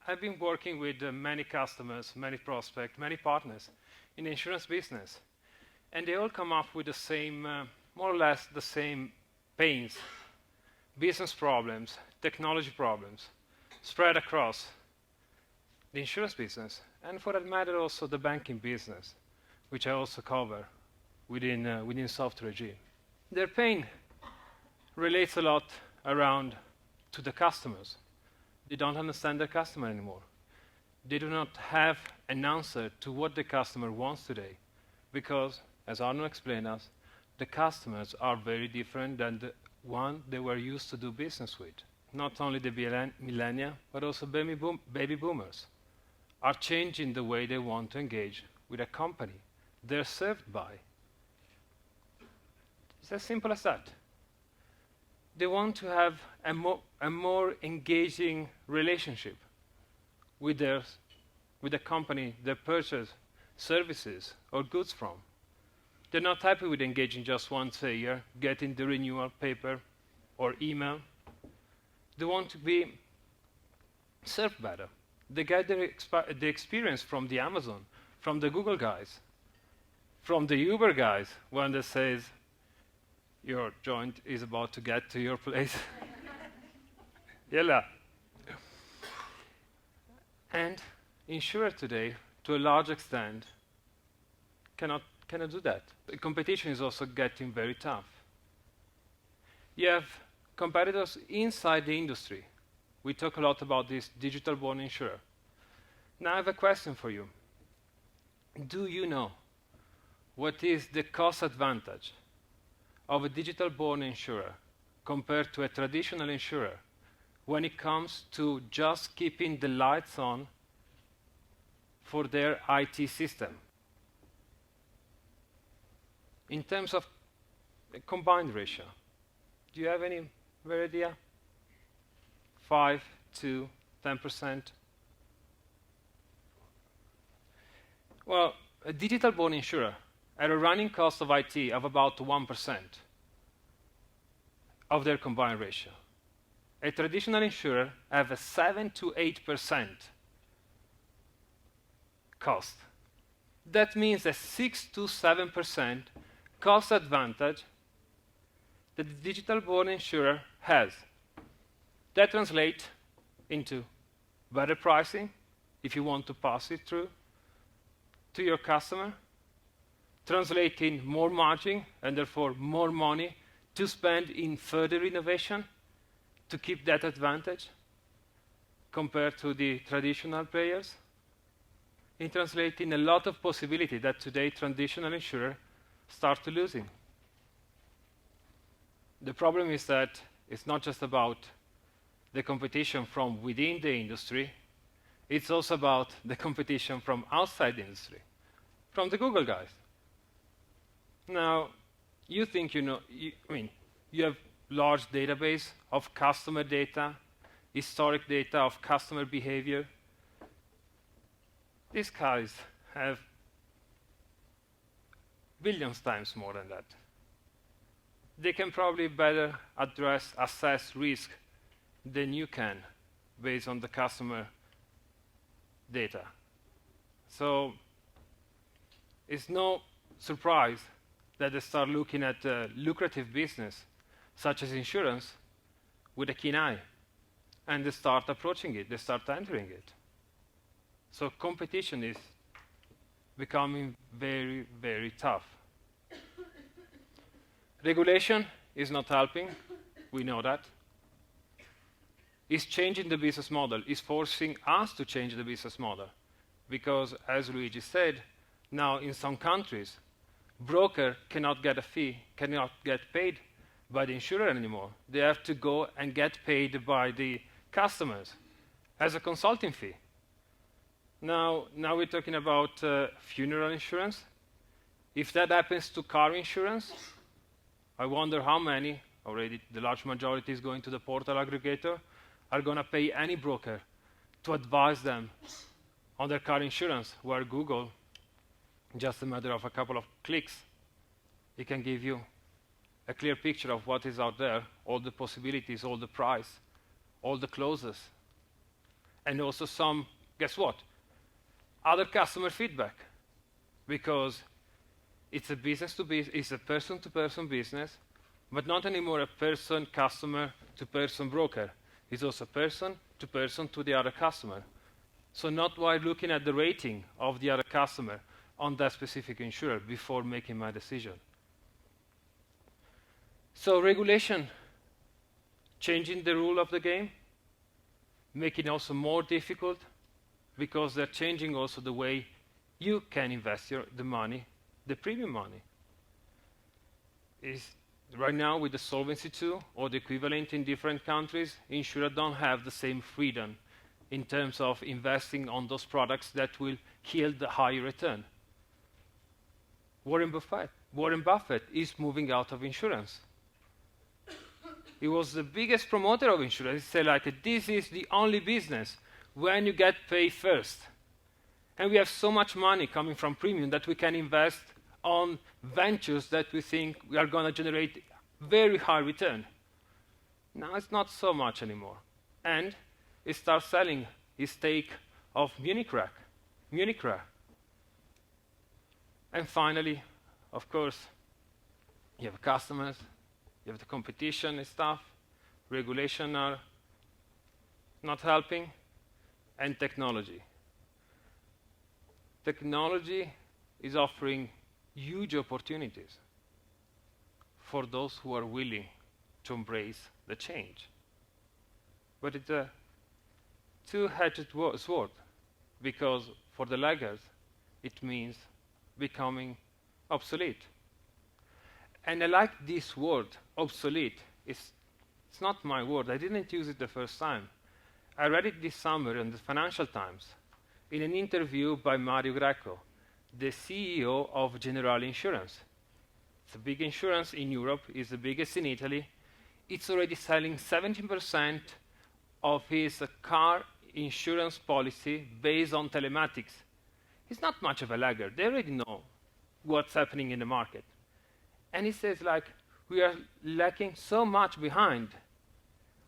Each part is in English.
I've been working with many customers, many prospects, many partners in the insurance business, and they all come up with the same, more or less the same pains, business problems, technology problems, spread across the insurance business, and for that matter also the banking business, which I also cover within software regime. Their pain relates a lot around to the customers. They don't understand their customer anymore. They do not have an answer to what the customer wants today, because, as Arno explained us, the customers are very different than the one they were used to do business with. Not only the millennia, but also baby boomers are changing the way they want to engage with a company they're served by. It's as simple as that. They want to have a more engaging relationship with the company they purchase services or goods from. They're not happy with engaging just once a year, getting the renewal paper or email. They want to be served better. They get the experience from the Amazon, from the Google guys, from the Uber guys, when they says, your joint is about to get to your place. Yalla. And insurer today, to a large extent, cannot do that. The competition is also getting very tough. You have competitors inside the industry. We talk a lot about this digital-born insurer. Now I have a question for you. Do you know what is the cost advantage of a digital-born insurer compared to a traditional insurer when it comes to just keeping the lights on for their IT system? In terms of a combined ratio, do you have any idea? 5 to 10%? Well, a digital-born insurer at a running cost of IT of about 1% of their combined ratio. A traditional insurer have a 7 to 8% cost. That means a 6 to 7% cost advantage that the digital-born insurer has. That translates into better pricing, if you want to pass it through to your customer, translating more margin and therefore more money to spend in further innovation to keep that advantage compared to the traditional players. In translating a lot of possibility that today traditional insurers start to losing. The problem is that it's not just about the competition from within the industry, it's also about the competition from outside the industry, from the Google guys. Now, you think you have large database of customer data, historic data of customer behavior. These guys have billions times more than that. They can probably better assess risk than you can based on the customer data. So it's no surprise that they start looking at a lucrative business such as insurance with a keen eye, and they start approaching it, they start entering it. So competition is becoming very, very tough. Regulation is not helping, we know that. It's changing the business model, it's forcing us to change the business model. Because, as Luigi said, now in some countries, broker cannot get a fee, cannot get paid by the insurer anymore. They have to go and get paid by the customers as a consulting fee. Now we're talking about funeral insurance. If that happens to car insurance, I wonder how many, already the large majority is going to the portal aggregator, are going to pay any broker to advise them on their car insurance, where Google, just a matter of a couple of clicks, it can give you a clear picture of what is out there, all the possibilities, all the price, all the clauses. And also some, guess what, other customer feedback, because it's a business-to-business, it's a person-to-person business, but not anymore a person, customer to person broker. It's also person to the other customer. So not while looking at the rating of the other customer on that specific insurer before making my decision. So regulation, changing the rule of the game, making it also more difficult, because they're changing also the way you can invest the money, the premium money. Right now with the Solvency II or the equivalent in different countries, insurers don't have the same freedom in terms of investing on those products that will yield the high return. Warren Buffett is moving out of insurance. He was the biggest promoter of insurance. He said, like, this is the only business when you get paid first. And we have so much money coming from premium that we can invest on ventures that we think we are going to generate very high return. Now it's not so much anymore. And he starts selling his stake of Munich Re. And finally, of course, you have customers, you have the competition and stuff, regulation are not helping, and technology. Technology is offering huge opportunities for those who are willing to embrace the change. But it's a two-edged sword, because for the laggards, it means becoming obsolete. And I like this word, obsolete. It's not my word. I didn't use it the first time. I read it this summer in the Financial Times in an interview by Mario Greco, the CEO of Generali Insurance. It's a big insurance in Europe. It's the biggest in Italy. It's already selling 17% of his car insurance policy based on telematics. It's not much of a laggard. They already know what's happening in the market. And he says, like, we are lacking so much behind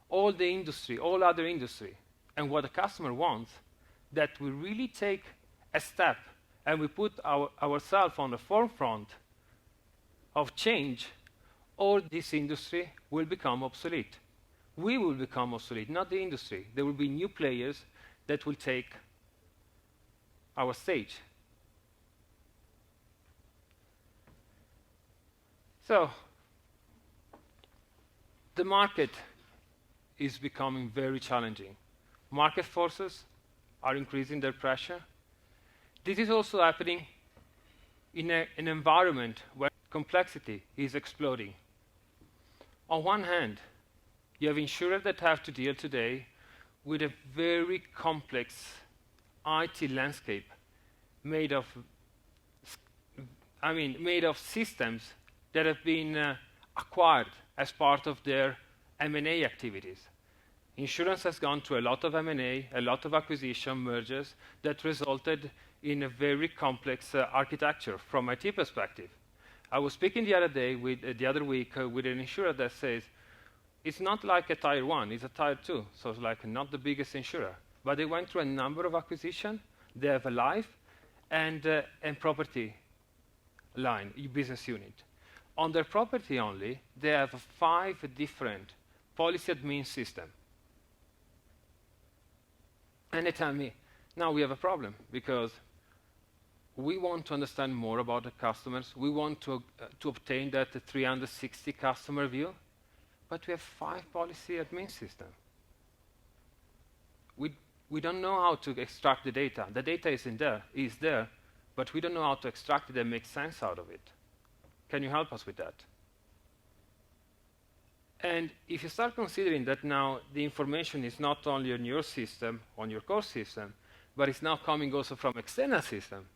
all the industry, all other industry, and what the customer wants, that we really take a step and we put ourselves on the forefront of change, or this industry will become obsolete. We will become obsolete, not the industry. There will be new players that will take our stage. So, the market is becoming very challenging. Market forces are increasing their pressure. This is also happening in an environment where complexity is exploding. On one hand, you have insurers that have to deal today with a very complex IT landscape made of systems that have been acquired as part of their M&A activities. Insurance has gone through a lot of M&A, a lot of acquisition mergers that resulted in a very complex architecture from IT perspective. I was speaking the other week with an insurer that says it's not like a tier 1, it's a tier 2, so it's like not the biggest insurer. But they went through a number of acquisitions. They have a life and property line, business unit. On their property only, they have 5 different policy admin systems. And they tell me, now we have a problem, because we want to understand more about the customers. We want to obtain that 360 customer view, but we have 5 policy admin systems. We don't know how to extract the data. The data is there, but we don't know how to extract it and make sense out of it. Can you help us with that? And if you start considering that now the information is not only on your system, on your core system, but it's now coming also from external systems,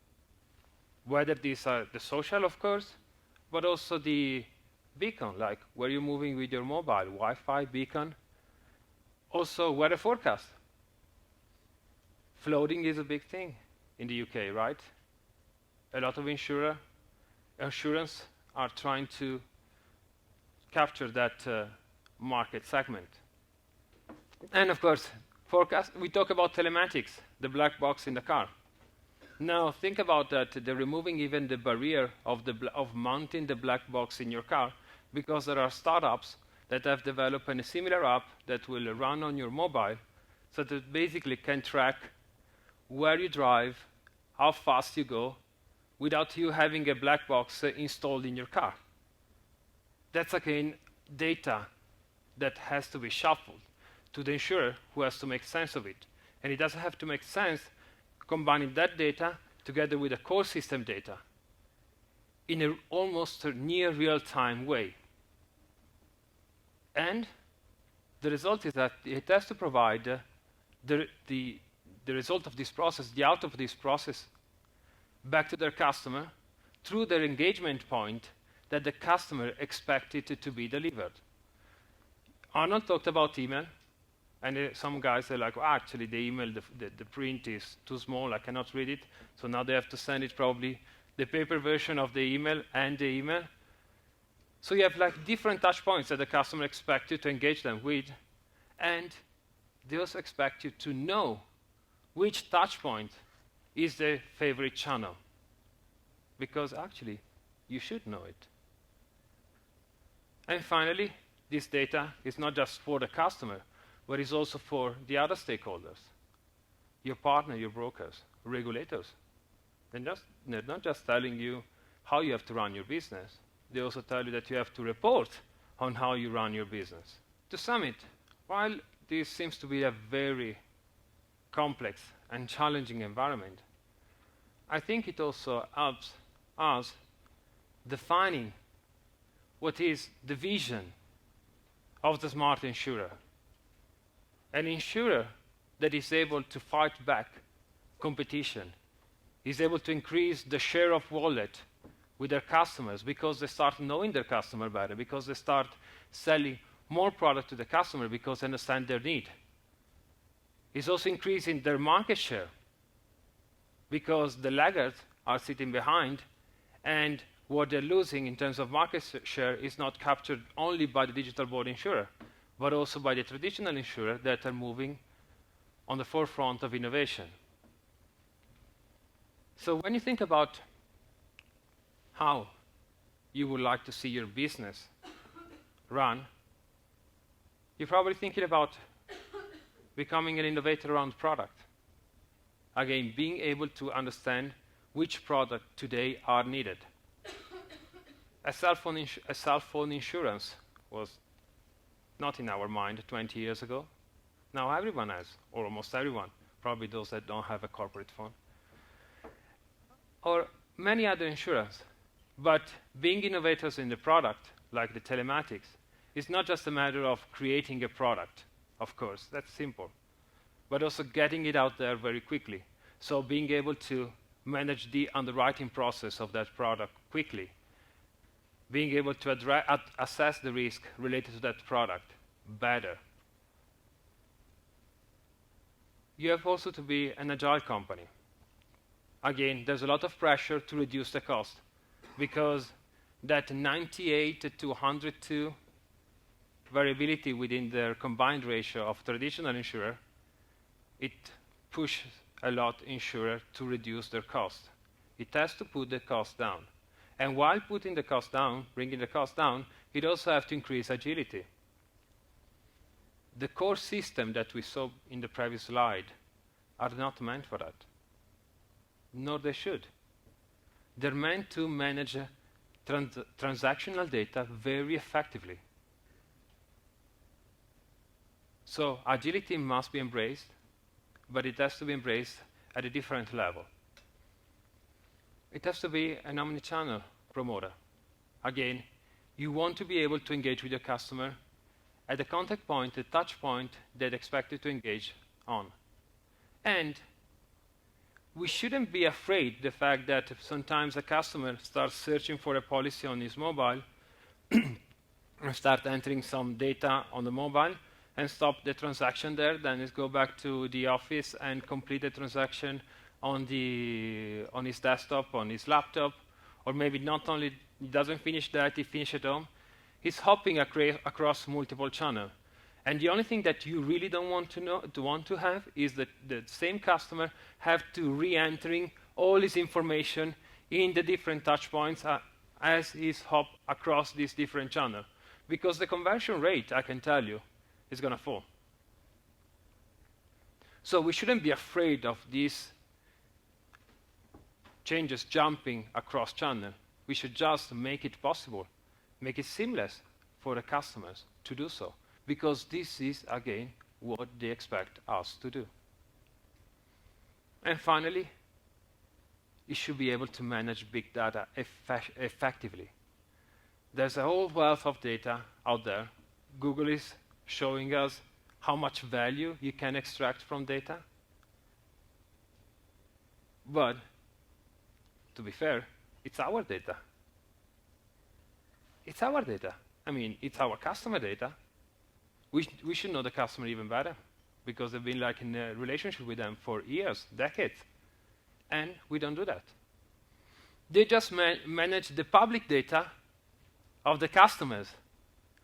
whether these are the social, of course, but also the beacon, like where you're moving with your mobile, Wi-Fi, beacon, also weather forecast. Flooding is a big thing in the UK, right? A lot of insurance are trying to capture that market segment. And of course, We talk about telematics, the black box in the car. Now think about that, they're removing even the barrier of mounting the black box in your car, because there are startups that have developed a similar app that will run on your mobile, so that it basically can track where you drive, how fast you go, without you having a black box installed in your car. That's again data that has to be shuffled to the insurer, who has to make sense of it. And it doesn't have to make sense combining that data together with the core system data in an almost near real-time way. And the result is that it has to provide the result of this process, the output of this process, back to their customer through their engagement point that the customer expected to be delivered. Arnold talked about email, and some guys are like, well, actually the email, the print is too small, I cannot read it, so now they have to send it probably the paper version of the email and the email. So you have like different touch points that the customer expects you to engage them with, and they also expect you to know which touch point is their favorite channel, because actually you should know it. And finally, this data is not just for the customer, but is also for the other stakeholders, your partner, your brokers, regulators. They're not just telling you how you have to run your business, they also tell you that you have to report on how you run your business. To sum it, while this seems to be a very complex and challenging environment, I think it also helps us defining what is the vision of the smart insurer. An insurer that is able to fight back competition, is able to increase the share of wallet with their customers because they start knowing their customer better, because they start selling more product to the customer because they understand their need. It's also increasing their market share because the laggards are sitting behind, and what they're losing in terms of market share is not captured only by the digital board insurer, but also by the traditional insurer that are moving on the forefront of innovation. So when you think about how you would like to see your business run, you're probably thinking about becoming an innovator around product. Again, being able to understand which product today are needed. A cell phone insurance was not in our mind 20 years ago. Now everyone has, or almost everyone, probably those that don't have a corporate phone. Or many other insurance. But being innovators in the product, like the telematics, is not just a matter of creating a product, of course, that's simple, but also getting it out there very quickly. So being able to manage the underwriting process of that product quickly, being able to assess the risk related to that product better. You have also to be an agile company. Again, there's a lot of pressure to reduce the cost, because that 98 to 102 variability within their combined ratio of traditional insurer, it pushes a lot insurer to reduce their cost. It has to put the cost down. And while putting the cost down, bringing the cost down, it also has to increase agility. The core system that we saw in the previous slide are not meant for that. Nor they should. They're meant to manage transactional data very effectively. So agility must be embraced, but it has to be embraced at a different level. It has to be an omnichannel promoter. Again, you want to be able to engage with your customer at the contact point, the touch point that expect you to engage on. And we shouldn't be afraid the fact that sometimes a customer starts searching for a policy on his mobile and start entering some data on the mobile and stop the transaction there, then go back to the office and complete the transaction on his desktop, on his laptop, or maybe not only he doesn't finish that, he finishes at home. He's hopping across multiple channels. And the only thing that you really don't want to have is that the same customer have to re-entering all his information in the different touch points as is hop across these different channels. Because the conversion rate, I can tell you, is going to fall. So we shouldn't be afraid of these changes jumping across channel. We should just make it possible, make it seamless for the customers to do so. Because this is, again, what they expect us to do. And finally, you should be able to manage big data effectively. There's a whole wealth of data out there. Google is showing us how much value you can extract from data. But, to be fair, it's our data. It's our data. I mean, it's our customer data. We should know the customer even better, because they've been like in a relationship with them for years, decades, and we don't do that. They just manage the public data of the customers.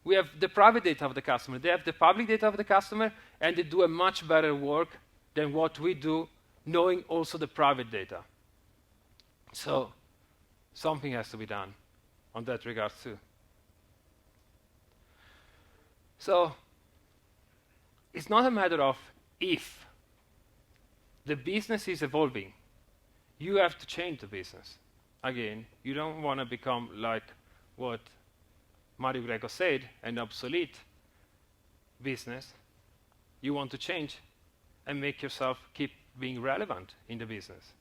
We have the private data of the customer. They have the public data of the customer, and they do a much better work than what we do, knowing also the private data. So something has to be done on that regard too. So it's not a matter of if. The business is evolving. You have to change the business. Again, you don't want to become like what Mario Greco said, an obsolete business. You want to change and make yourself keep being relevant in the business.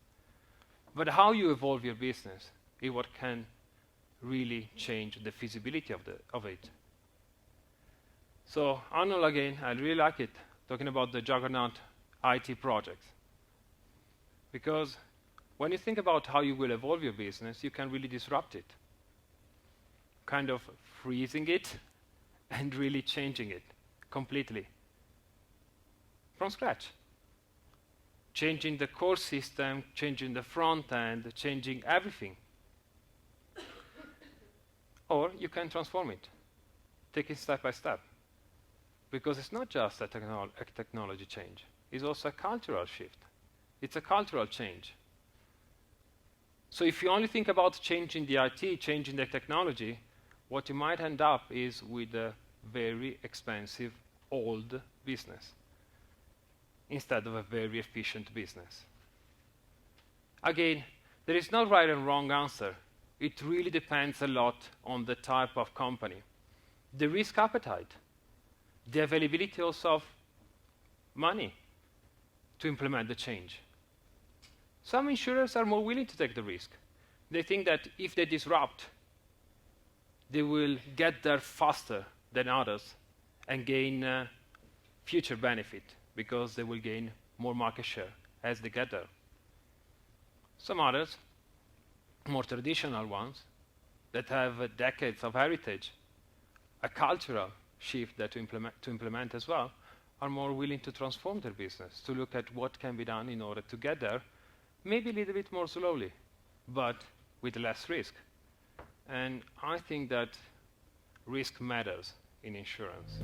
But how you evolve your business is what can really change the feasibility of it. So Arnold, again, I really like it, talking about the juggernaut IT projects. Because when you think about how you will evolve your business, you can really disrupt it. Kind of freezing it and really changing it completely. From scratch. Changing the core system, changing the front end, changing everything. Or you can transform it. Take it step by step. Because it's not just a technology change. It's also a cultural shift. It's a cultural change. So if you only think about changing the IT, changing the technology, what you might end up is with a very expensive, old business instead of a very efficient business. Again, there is no right and wrong answer. It really depends a lot on the type of company. The risk appetite, the availability also of money to implement the change. Some insurers are more willing to take the risk. They think that if they disrupt, they will get there faster than others and gain future benefit because they will gain more market share as they get there. Some others, more traditional ones, that have decades of heritage, a cultural shift that to implement as well, are more willing to transform their business, to look at what can be done in order to get there, maybe a little bit more slowly, but with less risk. And I think that risk matters in insurance.